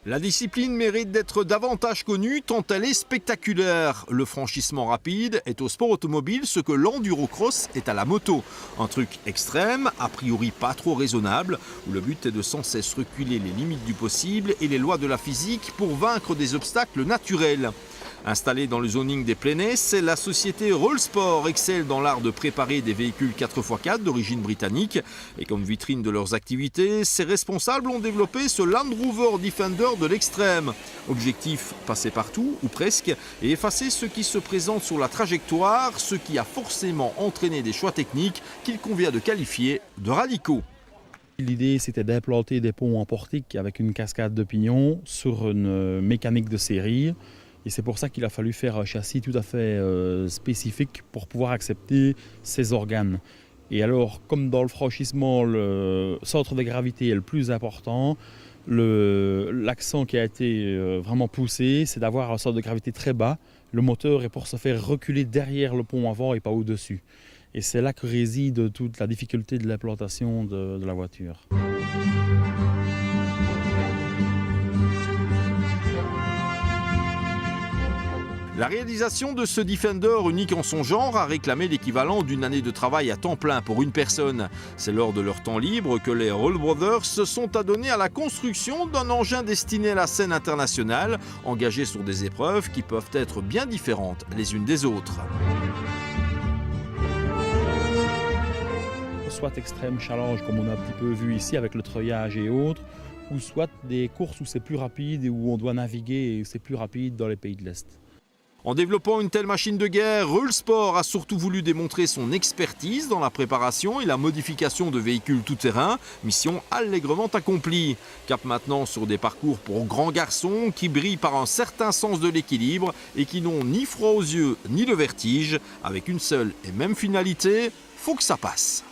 La discipline mérite d'être davantage connue tant elle est spectaculaire. Le franchissement rapide est au sport automobile ce que l'endurocross est à la moto. Un truc extrême, a priori pas trop raisonnable, où le but est de sans cesse reculer les limites du possible et les lois de la physique pour vaincre des obstacles naturels. Installée dans le zoning des Plaines, la société Rollsport excelle dans l'art de préparer des véhicules 4x4 d'origine britannique. Et comme vitrine de leurs activités, ses responsables ont développé ce Land Rover Defender de l'extrême. Objectif, passer partout, ou presque, et effacer ce qui se présente sur la trajectoire, ce qui a forcément entraîné des choix techniques qu'il convient de qualifier de radicaux. L'idée, c'était d'implanter des ponts en portique avec une cascade de pignons sur une mécanique de série. Et c'est pour ça qu'il a fallu faire un châssis tout à fait spécifique pour pouvoir accepter ces organes. Et alors, comme dans le franchissement, le centre de gravité est le plus important, l'accent qui a été vraiment poussé, c'est d'avoir un centre de gravité très bas. Le moteur est pour se faire reculer derrière le pont avant et pas au-dessus. Et c'est là que réside toute la difficulté de l'implantation de la voiture. La réalisation de ce Defender unique en son genre a réclamé l'équivalent d'une année de travail à temps plein pour une personne. C'est lors de leur temps libre que les Roll Brothers se sont adonnés à la construction d'un engin destiné à la scène internationale, engagé sur des épreuves qui peuvent être bien différentes les unes des autres. Soit extrême challenge comme on a un petit peu vu ici avec le treuillage et autres, ou soit des courses où c'est plus rapide et où on doit naviguer et c'est plus rapide dans les pays de l'Est. En développant une telle machine de guerre, Rollsport a surtout voulu démontrer son expertise dans la préparation et la modification de véhicules tout-terrain, mission allègrement accomplie. Cap maintenant sur des parcours pour grands garçons qui brillent par un certain sens de l'équilibre et qui n'ont ni froid aux yeux ni le vertige, avec une seule et même finalité, faut que ça passe.